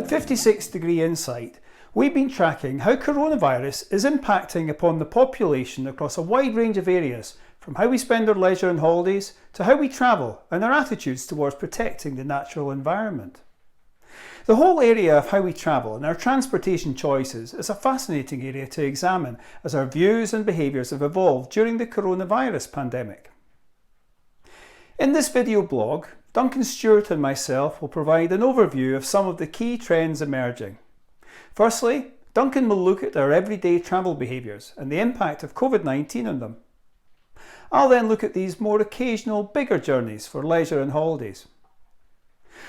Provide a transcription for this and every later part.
At 56 Degree Insight, we've been tracking how coronavirus is impacting upon the population across a wide range of areas, from how we spend our leisure and holidays to how we travel and our attitudes towards protecting the natural environment. The whole area of how we travel and our transportation choices is a fascinating area to examine as our views and behaviours have evolved during the coronavirus pandemic. In this video blog, Duncan Stewart and myself will provide an overview of some of the key trends emerging. Firstly, Duncan will look at our everyday travel behaviours and the impact of COVID-19 on them. I'll then look at these more occasional, bigger journeys for leisure and holidays.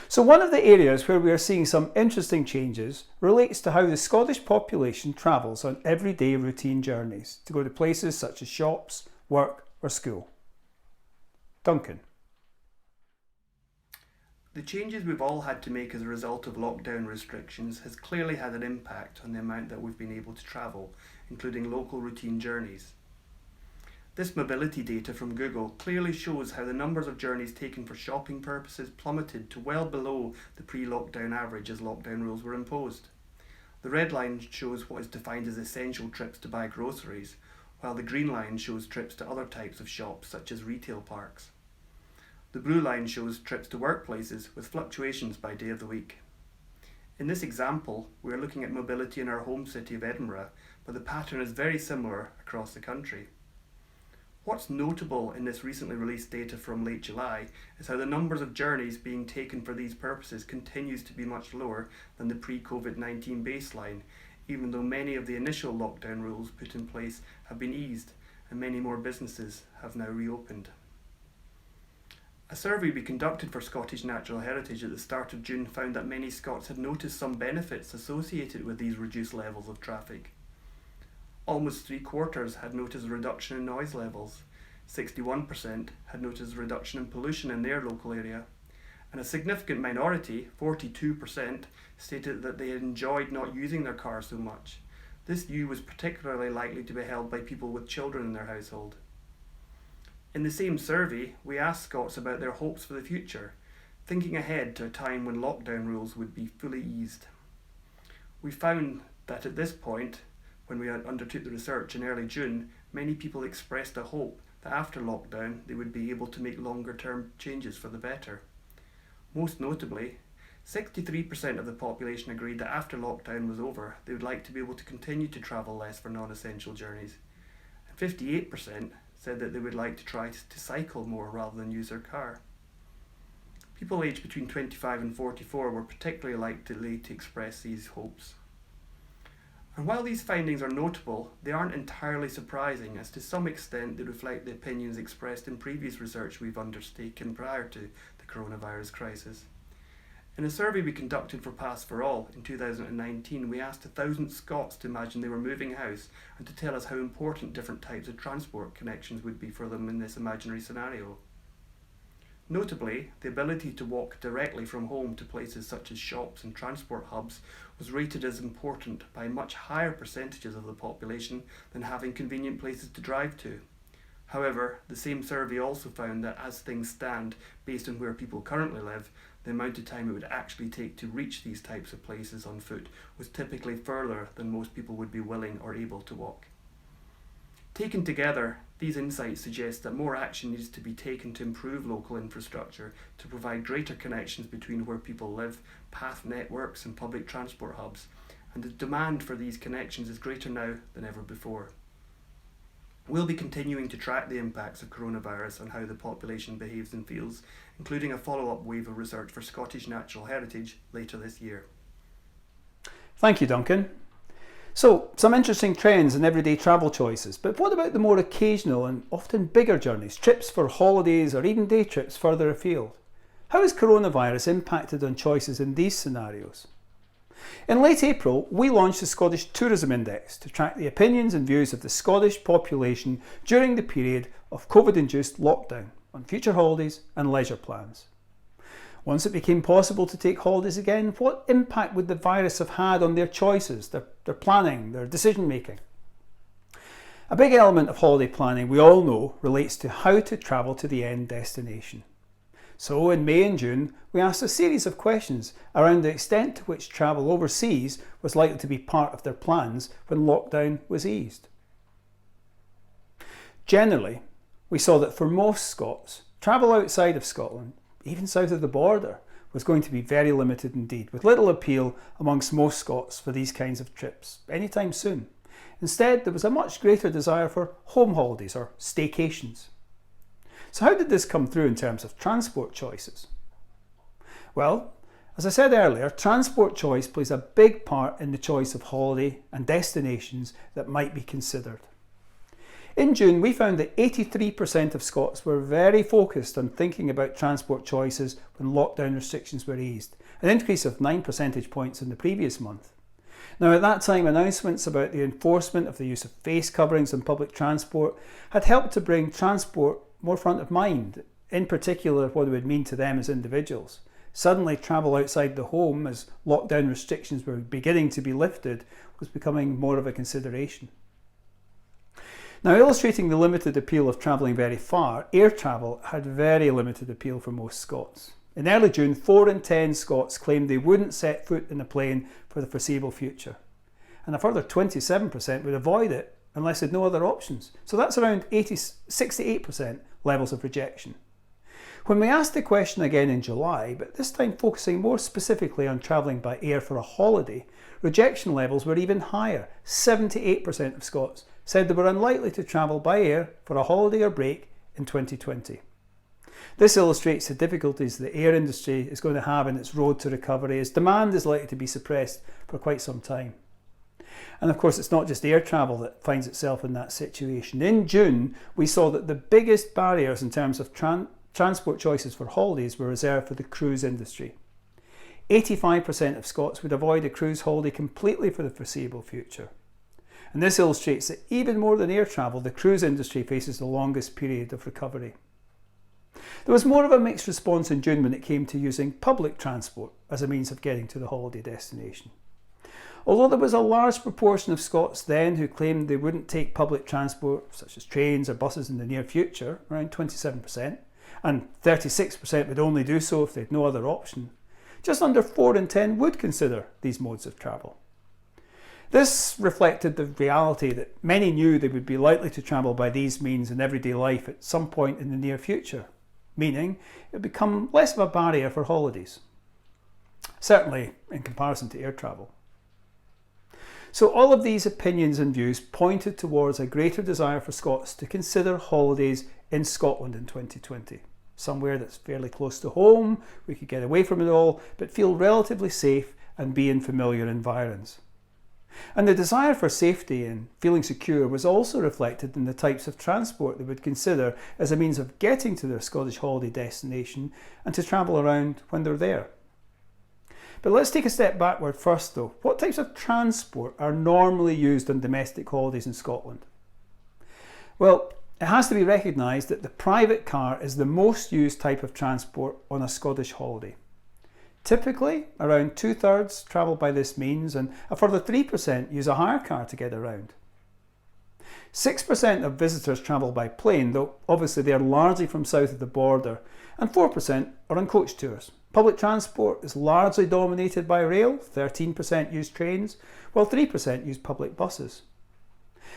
So one of the areas where we are seeing some interesting changes relates to how the Scottish population travels on everyday routine journeys to go to places such as shops, work or school. Duncan. The changes we've all had to make as a result of lockdown restrictions has clearly had an impact on the amount that we've been able to travel, including local routine journeys. This mobility data from Google clearly shows how the numbers of journeys taken for shopping purposes plummeted to well below the pre-lockdown average as lockdown rules were imposed. The red line shows what is defined as essential trips to buy groceries, while the green line shows trips to other types of shops such as retail parks. The blue line shows trips to workplaces with fluctuations by day of the week. In this example, we are looking at mobility in our home city of Edinburgh, but the pattern is very similar across the country. What's notable in this recently released data from late July is how the numbers of journeys being taken for these purposes continues to be much lower than the pre-COVID-19 baseline, even though many of the initial lockdown rules put in place have been eased and many more businesses have now reopened. A survey we conducted for Scottish Natural Heritage at the start of June found that many Scots had noticed some benefits associated with these reduced levels of traffic. Almost 3/4 had noticed a reduction in noise levels, 61% had noticed a reduction in pollution in their local area, and a significant minority, 42%, stated that they had enjoyed not using their car so much. This view was particularly likely to be held by people with children in their household. In the same survey, we asked Scots about their hopes for the future, thinking ahead to a time when lockdown rules would be fully eased. We found that at this point, when we undertook the research in early June, many people expressed a hope that after lockdown they would be able to make longer term changes for the better. Most notably, 63% of the population agreed that after lockdown was over, they would like to be able to continue to travel less for non-essential journeys, and 58% said that they would like to try to cycle more rather than use their car. People aged between 25 and 44 were particularly likely to express these hopes. And while these findings are notable, they aren't entirely surprising, as to some extent they reflect the opinions expressed in previous research we've undertaken prior to the coronavirus crisis. In a survey we conducted for Pass for All in 2019, we asked 1,000 Scots to imagine they were moving house and to tell us how important different types of transport connections would be for them in this imaginary scenario. Notably, the ability to walk directly from home to places such as shops and transport hubs was rated as important by much higher percentages of the population than having convenient places to drive to. However, the same survey also found that as things stand, based on where people currently live, the amount of time it would actually take to reach these types of places on foot was typically further than most people would be willing or able to walk. Taken together, these insights suggest that more action needs to be taken to improve local infrastructure to provide greater connections between where people live, path networks and public transport hubs, and the demand for these connections is greater now than ever before. We'll be continuing to track the impacts of coronavirus on how the population behaves and feels, including a follow-up wave of research for Scottish Natural Heritage later this year. Thank you, Duncan. So, some interesting trends in everyday travel choices, but what about the more occasional and often bigger journeys, trips for holidays or even day trips further afield? How has coronavirus impacted on choices in these scenarios? In late April, we launched the Scottish Tourism Index to track the opinions and views of the Scottish population during the period of COVID-induced lockdown on future holidays and leisure plans. Once it became possible to take holidays again, what impact would the virus have had on their choices, their planning, their decision making? A big element of holiday planning, we all know, relates to how to travel to the end destination. So in May and June, we asked a series of questions around the extent to which travel overseas was likely to be part of their plans when lockdown was eased. Generally, we saw that for most Scots, travel outside of Scotland, even south of the border, was going to be very limited indeed, with little appeal amongst most Scots for these kinds of trips anytime soon. Instead, there was a much greater desire for home holidays or staycations. So how did this come through in terms of transport choices? Well, as I said earlier, transport choice plays a big part in the choice of holiday and destinations that might be considered. In June, we found that 83% of Scots were very focused on thinking about transport choices when lockdown restrictions were eased, an increase of 9 percentage points in the previous month. Now, at that time, announcements about the enforcement of the use of face coverings on public transport had helped to bring transport more front of mind, in particular what it would mean to them as individuals. Suddenly, travel outside the home, as lockdown restrictions were beginning to be lifted, was becoming more of a consideration. Now, illustrating the limited appeal of travelling very far, air travel had very limited appeal for most Scots. In early June, 4 in 10 Scots claimed they wouldn't set foot in a plane for the foreseeable future. And a further 27% would avoid it unless they had no other options. So that's around 68% levels of rejection. When we asked the question again in July, but this time focusing more specifically on travelling by air for a holiday, rejection levels were even higher. 78% of Scots said they were unlikely to travel by air for a holiday or break in 2020. This illustrates the difficulties the air industry is going to have in its road to recovery, as demand is likely to be suppressed for quite some time. And of course, it's not just air travel that finds itself in that situation. In June, we saw that the biggest barriers in terms of transport choices for holidays were reserved for the cruise industry. 85% of Scots would avoid a cruise holiday completely for the foreseeable future. And this illustrates that even more than air travel, the cruise industry faces the longest period of recovery. There was more of a mixed response in June when it came to using public transport as a means of getting to the holiday destination. Although there was a large proportion of Scots then who claimed they wouldn't take public transport, such as trains or buses, in the near future, around 27%, and 36% would only do so if they had no other option, just under 4 in 10 would consider these modes of travel. This reflected the reality that many knew they would be likely to travel by these means in everyday life at some point in the near future, meaning it would become less of a barrier for holidays, certainly in comparison to air travel. So all of these opinions and views pointed towards a greater desire for Scots to consider holidays in Scotland in 2020. Somewhere that's fairly close to home, we could get away from it all, but feel relatively safe and be in familiar environs. And the desire for safety and feeling secure was also reflected in the types of transport they would consider as a means of getting to their Scottish holiday destination and to travel around when they're there. But let's take a step backward first though. What types of transport are normally used on domestic holidays in Scotland? Well, it has to be recognised that the private car is the most used type of transport on a Scottish holiday. Typically, around 2/3 travel by this means, and a further 3% use a hire car to get around. 6% of visitors travel by plane, though obviously they are largely from south of the border, and 4% are on coach tours. Public transport is largely dominated by rail, 13% use trains, while 3% use public buses.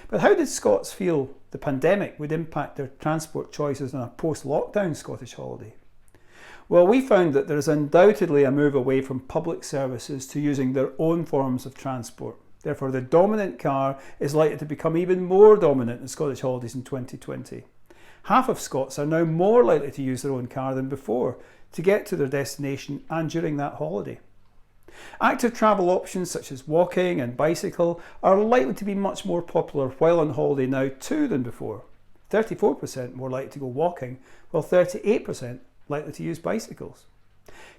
But how did Scots feel the pandemic would impact their transport choices on a post-lockdown Scottish holiday? Well, we found that there is undoubtedly a move away from public services to using their own forms of transport. Therefore, the dominant car is likely to become even more dominant in Scottish holidays in 2020. Half of Scots are now more likely to use their own car than before to get to their destination and during that holiday. Active travel options such as walking and bicycle are likely to be much more popular while on holiday now too than before. 34% more likely to go walking, while 38% likely to use bicycles.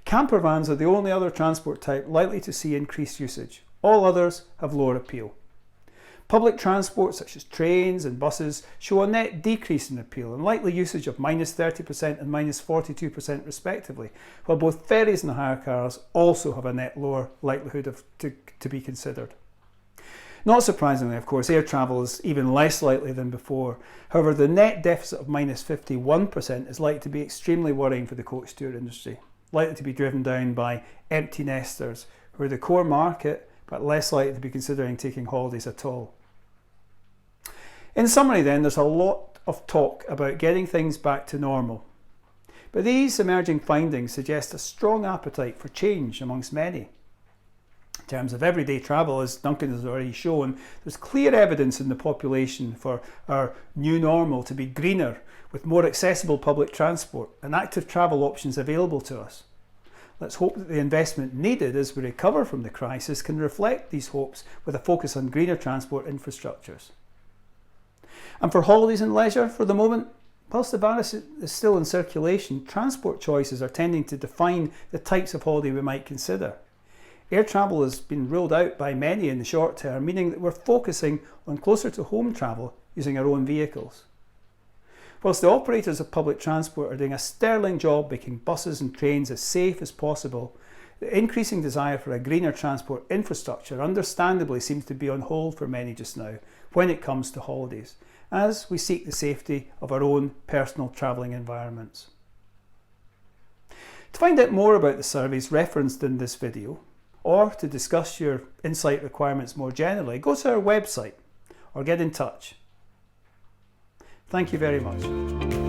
Camper vans are the only other transport type likely to see increased usage. All others have lower appeal. Public transport such as trains and buses show a net decrease in appeal and likely usage of -30% and -42% respectively, while both ferries and hire cars also have a net lower likelihood to be considered. Not surprisingly, of course, air travel is even less likely than before. However, the net deficit of minus 51% is likely to be extremely worrying for the coach tour industry, likely to be driven down by empty nesters who are the core market but less likely to be considering taking holidays at all. In summary then, there's a lot of talk about getting things back to normal. But these emerging findings suggest a strong appetite for change amongst many. In terms of everyday travel, as Duncan has already shown, there's clear evidence in the population for our new normal to be greener, with more accessible public transport and active travel options available to us. Let's hope that the investment needed as we recover from the crisis can reflect these hopes with a focus on greener transport infrastructures. And for holidays and leisure, for the moment, whilst the virus is still in circulation, transport choices are tending to define the types of holiday we might consider. Air travel has been ruled out by many in the short term, meaning that we're focusing on closer to home travel using our own vehicles. Whilst the operators of public transport are doing a sterling job making buses and trains as safe as possible, the increasing desire for a greener transport infrastructure understandably seems to be on hold for many just now when it comes to holidays, as we seek the safety of our own personal travelling environments. To find out more about the surveys referenced in this video, or to discuss your insight requirements more generally, go to our website or get in touch. Thank you very much.